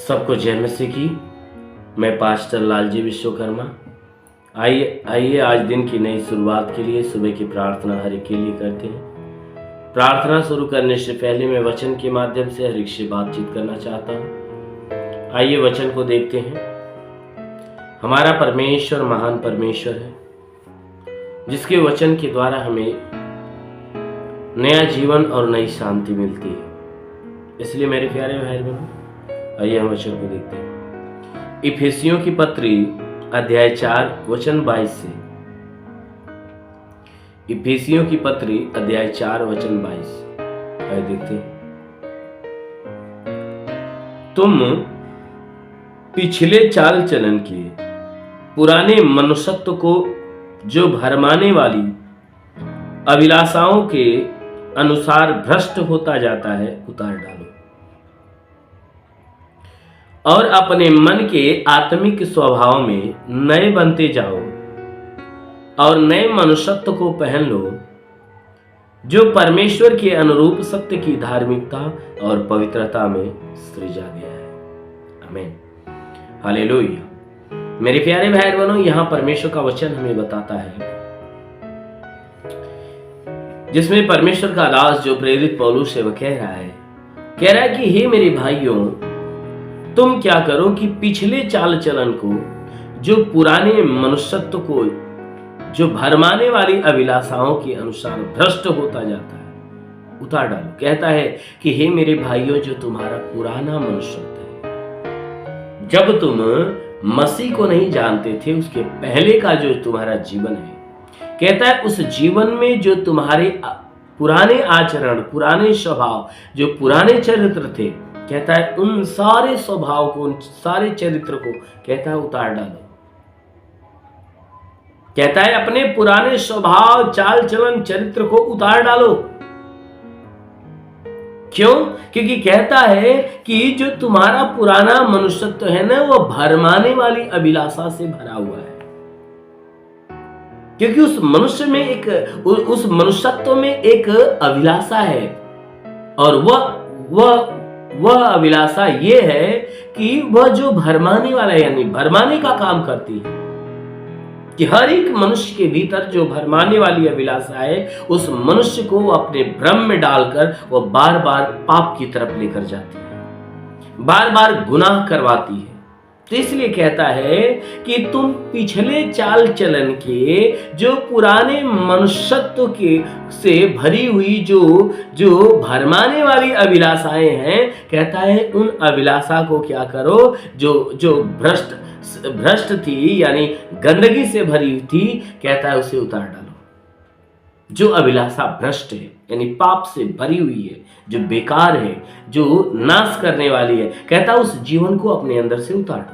सबको जय मसीह की। मैं पास्टर लालजी विश्वकर्मा। आइए आज दिन की नई शुरुआत के लिए सुबह की प्रार्थना हर एक के लिए करते हैं। प्रार्थना शुरू करने से पहले मैं वचन के माध्यम से हर एक से बातचीत करना चाहता हूँ। आइए वचन को देखते हैं। हमारा परमेश्वर महान परमेश्वर है, जिसके वचन के द्वारा हमें नया जीवन और नई शांति मिलती है। इसलिए मेरे प्यारे भाई बहनों, आइए हम वचन को देखते हैं। इफिसियों की पत्री अध्याय 4 वचन 22 से। इफिसियों की पत्री अध्याय 4 वचन 22। आइए देखते हैं। तुम पिछले चाल चलन के पुराने मनुष्यत्व को जो भरमाने वाली अभिलाषाओं के अनुसार भ्रष्ट होता जाता है उतार डालो, और अपने मन के आत्मिक स्वभाव में नए बनते जाओ और नए मनुष्यत्व को पहन लो, जो परमेश्वर के अनुरूप सत्य की धार्मिकता और पवित्रता में सृजा गया है। आमीन, हालेलुया। मेरे प्यारे भाई बहनों, यहां परमेश्वर का वचन हमें बताता है, जिसमें परमेश्वर का दास जो प्रेरित पौलुस है वह कह रहा है कि हे मेरे भाइयों, तुम क्या करो कि पिछले चाल चलन को, जो पुराने मनुष्यत्व को जो भरमाने वाली अभिलाषाओं के अनुसार भ्रष्ट होता जाता है, उतार डालो। कहता है कि हे मेरे भाइयों, जो तुम्हारा पुराना मनुष्यत्व है, जब तुम मसीह को नहीं जानते थे, उसके पहले का जो तुम्हारा जीवन है, कहता है उस जीवन में जो तुम्हारे पुराने आचरण, पुराने स्वभाव, जो पुराने चरित्र थे, कहता है उन सारे स्वभाव को, उन सारे चरित्र को कहता है उतार डालो। कहता है अपने पुराने स्वभाव, चाल चलन, चरित्र को उतार डालो। क्यों? क्योंकि कहता है कि जो तुम्हारा पुराना मनुष्यत्व है ना, वो भरमाने वाली अभिलाषा से भरा हुआ है। क्योंकि उस मनुष्य में उस मनुष्यत्व में एक अभिलाषा है, और वह अभिलाषा ये है कि वह जो भरमाने वाला है, यानी भरमाने का काम करती है, कि हर एक मनुष्य के भीतर जो भरमाने वाली अभिलाषा है, उस मनुष्य को अपने भ्रम में डालकर वह बार बार पाप की तरफ लेकर जाती है, बार बार गुनाह करवाती है। तो इसलिए कहता है कि तुम पिछले चाल चलन के जो पुराने मनुष्यत्व के से भरी हुई जो भरमाने वाली अभिलाषाएं हैं, कहता है उन अभिलाषा को क्या करो, जो भ्रष्ट थी, यानी गंदगी से भरी थी, कहता है उसे उतार डालो। जो अभिलाषा भ्रष्ट है, यानी पाप से भरी हुई है, जो बेकार है, जो नाश करने वाली है, कहता है उस जीवन को अपने अंदर से उतार दो।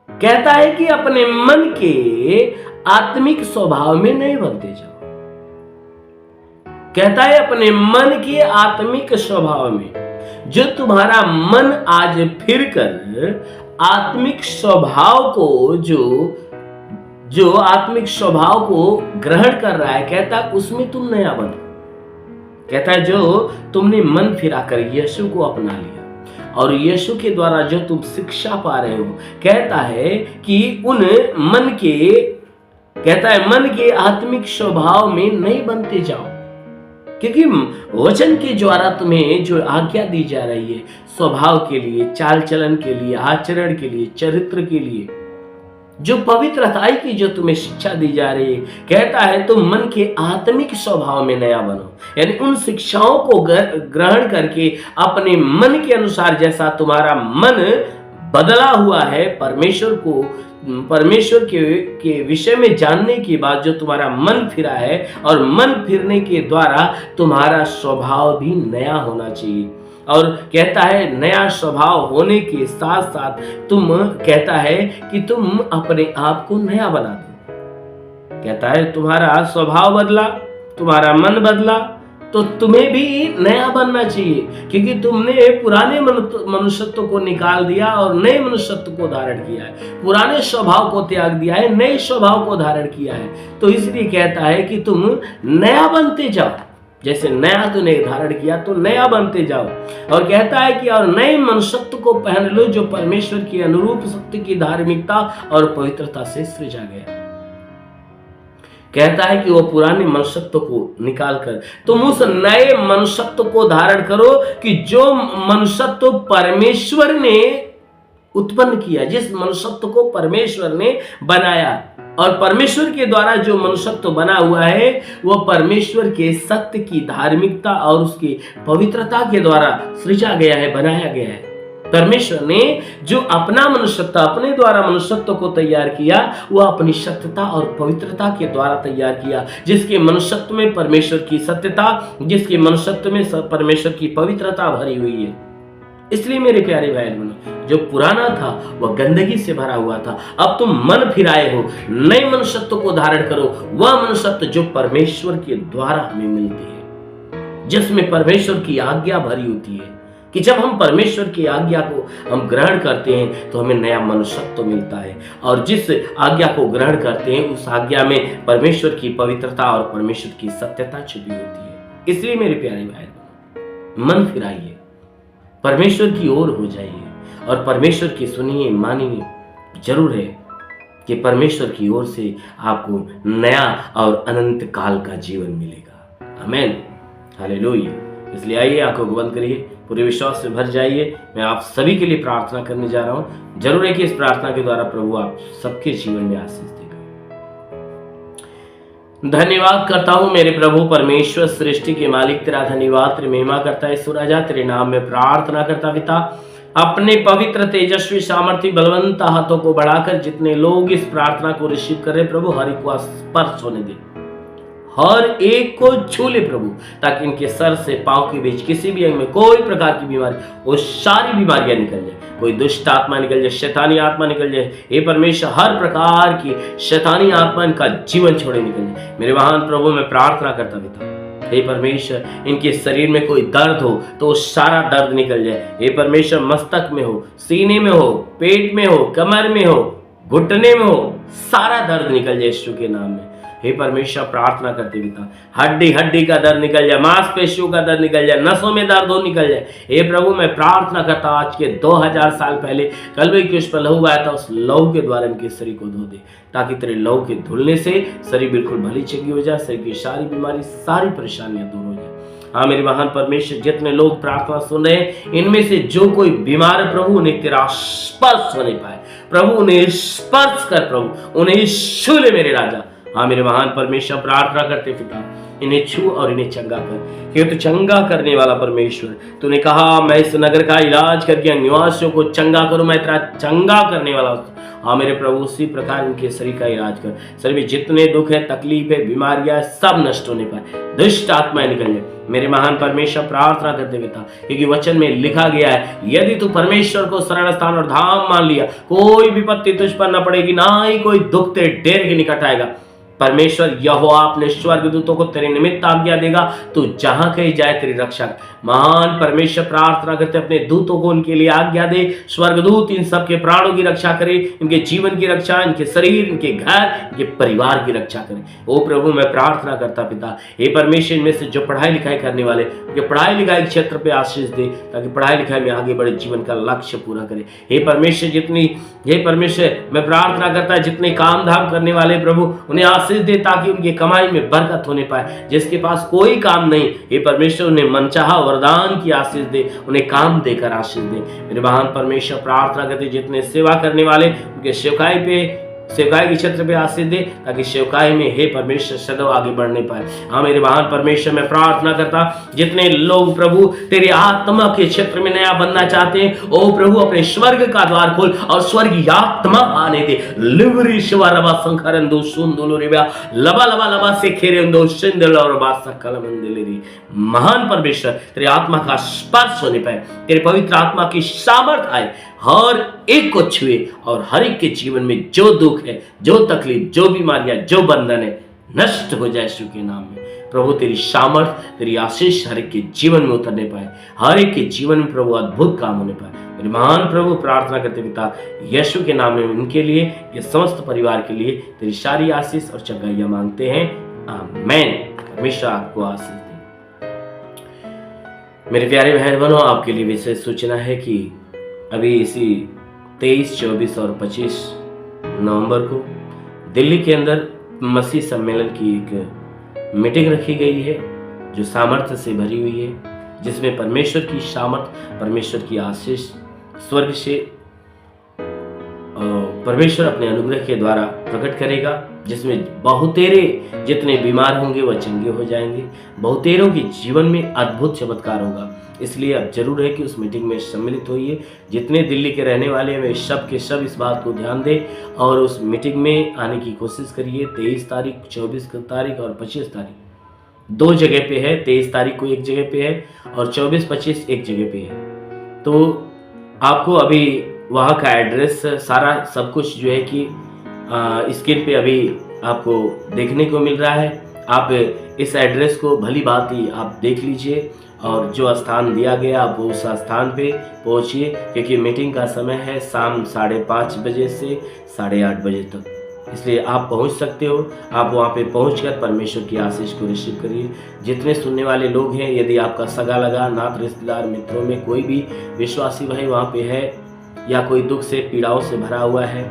कहता है कि अपने मन के आत्मिक स्वभाव में नहीं बनते जाओ। कहता है अपने मन के आत्मिक स्वभाव में, जो तुम्हारा मन आज फिरकर आत्मिक स्वभाव को जो आत्मिक स्वभाव को ग्रहण कर रहा है, कहता है उसमें तुम नया बनो। कहता है जो तुमने मन फिराकर यीशु को अपना लिया, और यीशु के द्वारा जो तुम शिक्षा पा रहे हो, कहता है कि उन मन के आत्मिक स्वभाव में नहीं बनते जाओ। क्योंकि वचन के द्वारा तुम्हें जो आज्ञा दी जा रही है, स्वभाव के लिए, चाल चलन के लिए, आचरण के लिए, चरित्र के लिए, जो पवित्रताई की जो तुम्हें शिक्षा दी जा रही है, कहता है तुम मन के आत्मिक स्वभाव में नया बनो। यानी उन शिक्षाओं को ग्रहण करके अपने मन के अनुसार, जैसा तुम्हारा मन बदला हुआ है, परमेश्वर के विषय में जानने के बाद जो तुम्हारा मन फिरा है, और मन फिरने के द्वारा तुम्हारा स्वभाव भी नया होना चाहिए। और कहता है नया स्वभाव होने के साथ साथ कहता है कि तुम अपने आप को नया बना दो। कहता है तुम्हारा स्वभाव बदला, तुम्हारा मन बदला, तो तुम्हें भी नया बनना चाहिए। क्योंकि तुमने पुराने मनुष्यत्व को निकाल दिया और नए मनुष्यत्व को धारण किया है, पुराने स्वभाव को त्याग दिया है, नए स्वभाव को धारण किया है। तो इसलिए कहता है कि तुम नया बनते जाओ। जैसे नया तूने धारण किया तो नया बनते जाओ। और कहता है कि और नए मनुष्यत्व को पहन लो जो परमेश्वर की अनुरूप सत्य की धार्मिकता और पवित्रता से सृजा गया। कहता है कि वो पुराने मनुष्यत्व को निकालकर तुम उस नए मनुष्यत्व को धारण करो कि जो मनुष्यत्व परमेश्वर ने उत्पन्न किया, जिस मनुष्यत्व को परमेश्वर ने बनाया। और परमेश्वर के द्वारा जो मनुष्यत्व बना हुआ है वह परमेश्वर के सत्य की धार्मिकता और उसकी पवित्रता के द्वारा सृजा गया है, बनाया गया है। परमेश्वर ने जो अपना मनुष्यत्व, अपने द्वारा मनुष्यत्व को तैयार किया, वह अपनी सत्यता और पवित्रता के द्वारा तैयार किया, जिसके मनुष्यत्व में परमेश्वर की सत्यता, जिसके मनुष्यत्व में परमेश्वर की पवित्रता भरी हुई है। इसलिए मेरे प्यारे भाई बहनों, जो पुराना था वह गंदगी से भरा हुआ था, अब तुम मन फिराए हो, नए मनुष्यत्व को धारण करो, वह मनुष्यत्व जो परमेश्वर के द्वारा हमें मिलती है, जिसमें परमेश्वर की आज्ञा भरी होती है। कि जब हम परमेश्वर की आज्ञा को हम ग्रहण करते हैं तो हमें नया मनुष्यत्व मिलता है, और जिस आज्ञा को ग्रहण करते हैं उस आज्ञा में परमेश्वर की पवित्रता और परमेश्वर की सत्यता छिपी होती है। इसलिए मेरे प्यारे भाई बहनों, मन फिराइए, परमेश्वर की ओर हो जाइए और परमेश्वर की सुनिए, मानिए। जरूर है कि परमेश्वर की ओर से आपको नया और अनंत काल का जीवन मिलेगा। आमीन, हालेलुया। इसलिए आइए, आंखों को बंद करिए, पूरे विश्वास से भर जाइए। मैं आप सभी के लिए प्रार्थना करने जा रहा हूं। जरूर है कि इस प्रार्थना के द्वारा प्रभु आप सबके जीवन में आशीष देगा। धन्यवाद करता हूं मेरे प्रभु परमेश्वर, सृष्टि के मालिक, तेरा धन्यवाद, तेरी महिमा करता है सुराजा, तेरे नाम में प्रार्थना करता पिता, अपने पवित्र तेजस्वी सामर्थ्य बलवंत हाथों को बढ़ाकर जितने लोग इस प्रार्थना को रिसीव कर रहे प्रभु, हर एक को स्पर्श होने दे, हर एक को छू ले प्रभु, ताकि इनके सर से पांव के बीच किसी भी अंग में कोई प्रकार की बीमारी, वो सारी बीमारियां निकल जाए, कोई दुष्ट आत्मा निकल जाए, शैतानी आत्मा निकल जाए। हे परमेश्वर, हर प्रकार की शैतानी आत्मा इनका जीवन छोड़े निकल जाए। मेरे महान प्रभु, मैं प्रार्थना करता पिता, हे परमेश्वर, इनके शरीर में कोई दर्द हो तो सारा दर्द निकल जाए। हे परमेश्वर, मस्तक में हो, सीने में हो, पेट में हो, कमर में हो, घुटने में हो, सारा दर्द निकल जाए यीशु के नाम में। हे परमेश्वर, प्रार्थना करते पिता, हड्डी हड्डी का दर्द निकल जाए, मांसपेशियों का दर्द निकल जाए, नसों में दर्द हो निकल जाए। हे प्रभु, मैं प्रार्थना करता आज के 2000 साल पहले कलवरी क्रूस पर लहू आया था, उस लहू के द्वारा इनके शरीर को धो दे, ताकि तेरे लहू के धुलने से शरीर बिल्कुल भली चंगी हो जाए, शरीर की सारी बीमारी, सारी परेशानियां दूर हो जाए। हाँ मेरे महान परमेश्वर, जितने लोग प्रार्थना सुन रहे हैं, इनमें से जो कोई बीमार है प्रभु, उन्हें तेरा स्पर्श होने पाए प्रभु, उन्हें स्पर्श कर प्रभु, उन्हें छू ले मेरे राजा। हाँ मेरे महान परमेश्वर, प्रार्थना करते पिता, इन्हें छू और इन्हें चंगा कर, क्योंकि तू चंगा करने वाला परमेश्वर। तूने कहा मैं इस नगर का इलाज करके निवासियों को चंगा करूं, मैं तेरा चंगा करने वाला। हाँ मेरे प्रभु, उसी प्रकार इनके शरीर का इलाज कर, शरीर में जितने दुख है, तकलीफ है, बीमारियां, सब नष्ट होने पाए, दुष्ट आत्माएं निकल जाए। मेरे महान परमेश्वर, प्रार्थना करते पिता, क्योंकि वचन में लिखा गया है, यदि तू परमेश्वर को शरण स्थान और धाम मान लिया, कोई विपत्ति तुझ पर न पड़ेगी, ना ही कोई दुख तेरे डेरे के निकट आएगा। परमेश्वर यहोवा अपने स्वर्गदूतों को तेरे निमित्त आज्ञा देगा, तू जहां कहीं जाए तेरी रक्षा। महान परमेश्वर, प्रार्थना करते अपने दूतों को उनके लिए आज्ञा दे, स्वर्गदूत इन सब के प्राणों की रक्षा करे, इनके जीवन की रक्षा, इनके शरीर, इनके घर, इनके परिवार की रक्षा करे। ओ प्रभु, मैं प्रार्थना करता पिता, हे परमेश्वर, इनमें से जो पढ़ाई लिखाई करने वाले, उनके पढ़ाई लिखाई क्षेत्र पे आशीष दे, ताकि पढ़ाई लिखाई में आगे बढ़े, जीवन का लक्ष्य पूरा करे। हे परमेश्वर, हे परमेश्वर, मैं प्रार्थना करता है जितने काम धाम करने वाले प्रभु, उन्हें आशीष दे, ताकि उनकी कमाई में बरकत होने पाए। जिसके पास कोई काम नहीं, हे परमेश्वर, उन्हें मनचाहा वरदान की आशीष दे, उन्हें काम देकर आशीष दे। मेरे महान परमेश्वर, प्रार्थना करते जितने सेवा करने वाले, उनके सेवकाई पे, सेवकाई के क्षेत्र पे आशीष दे, ताकि सेवकाई में हे परमेश्वर सदैव आगे बढ़ने पाए। हाँ मेरे महान परमेश्वर, मैं प्रार्थना करता जितने लोग प्रभु तेरे आत्मा के क्षेत्र में नया बनना चाहते हैं, ओ प्रभु अपने स्वर्ग का द्वार खोल और स्वर्गीय आत्मा आने दे। लिवरी शिवा रबा संखरंदो सुंदुलो रिबा लबा लबा लबा से खेरेंदो सिंदल और बासा कलमंदिलेरी। महान परमेश्वर, तेरे आत्मा का स्पर्श होने पाए, तेरे पवित्र आत्मा की सामर्थ आए, हर एक को छुए और हर एक के जीवन में जो दुख है, जो तकलीफ, जो बीमारियां, जो बंधन है, नष्ट हो जाए यीशु के नाम में। प्रभु तेरी सामर्थ, तेरी आशीष हर एक के जीवन में उतरने पाए, हर एक के जीवन में प्रभु अद्भुत काम होने पाए। मेरे महान प्रभु, प्रार्थना करते पिता, यीशु के नाम में उनके लिए, ये समस्त परिवार के लिए तेरी सारी आशीष और चंगाइयां मांगते हैं। आमीन। परमेश्वर आपको आशीष दे। मेरे प्यारे बहन बहनों, आपके लिए विशेष सूचना है कि अभी इसी 23, 24 और 25 नवंबर को दिल्ली के अंदर मसीह सम्मेलन की एक मीटिंग रखी गई है जो सामर्थ्य से भरी हुई है, जिसमें परमेश्वर की सामर्थ्य, परमेश्वर की आशीष स्वर्ग से परमेश्वर अपने अनुग्रह के द्वारा प्रकट करेगा, जिसमें बहुतेरे जितने बीमार होंगे वह चंगे हो जाएंगे, बहुतेरों के जीवन में अद्भुत चमत्कार होगा। इसलिए अब जरूर है कि उस मीटिंग में सम्मिलित होइए। जितने दिल्ली के रहने वाले हैं वे सब के सब इस बात को ध्यान दें और उस मीटिंग में आने की कोशिश करिए। 23 तारीख, 24 तारीख और 25 तारीख 2 जगह पे है। 23 तारीख को एक जगह पे है और 24-25 एक जगह पे है। तो आपको अभी वहाँ का एड्रेस सारा सब कुछ जो है कि स्क्रीन पे अभी आपको देखने को मिल रहा है। आप इस एड्रेस को भली भांति आप देख लीजिए और जो स्थान दिया गया आप उस स्थान पे पहुँचिए, क्योंकि मीटिंग का समय है शाम 5:30 बजे से 8:30 बजे तक। इसलिए आप पहुंच सकते हो। आप वहां पे पहुंचकर परमेश्वर की आशीष को रिसीव करिए। जितने सुनने वाले लोग हैं, यदि आपका सगा लगा, नात, रिश्तेदार, मित्रों में कोई भी विश्वासी भाई वहां पे है या कोई दुख से, पीड़ाओं से भरा हुआ है,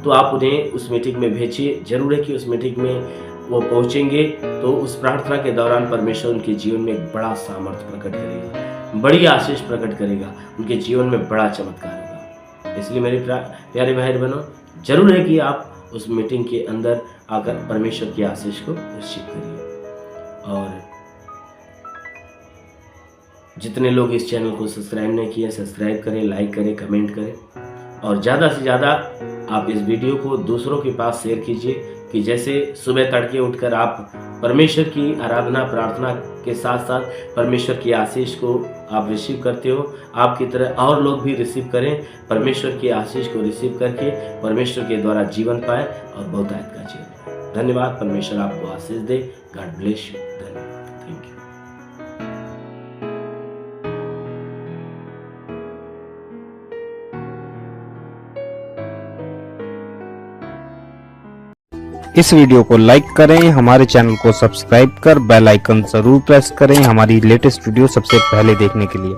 तो आप उन्हें उस मीटिंग में भेजिए। जरूर है कि उस मीटिंग में वो पहुंचेंगे तो उस प्रार्थना के दौरान परमेश्वर उनके जीवन में एक बड़ा सामर्थ्य प्रकट करेगा, बड़ी आशीष प्रकट करेगा, उनके जीवन में बड़ा चमत्कार होगा। इसलिए मेरे प्यारे भाई बहनों, जरूर है कि आप उस मीटिंग के अंदर आकर परमेश्वर की आशीष को रिसीव करिए। और जितने लोग इस चैनल को सब्सक्राइब नहीं किए, सब्सक्राइब करें, लाइक करें, कमेंट करें और ज़्यादा से ज़्यादा आप इस वीडियो को दूसरों के पास शेयर कीजिए कि जैसे सुबह तड़के उठकर आप परमेश्वर की आराधना, प्रार्थना के साथ साथ परमेश्वर की आशीष को आप रिसीव करते हो, आपकी तरह और लोग भी रिसीव करें, परमेश्वर की आशीष को रिसीव करके परमेश्वर के द्वारा जीवन पाए और बहुतायत का जीवन पाए। धन्यवाद। परमेश्वर आपको आशीष दे। God bless you. धन्यवाद। Thank you. इस वीडियो को लाइक करें, हमारे चैनल को सब्सक्राइब कर बेल आइकन जरूर प्रेस करें हमारी लेटेस्ट वीडियो सबसे पहले देखने के लिए।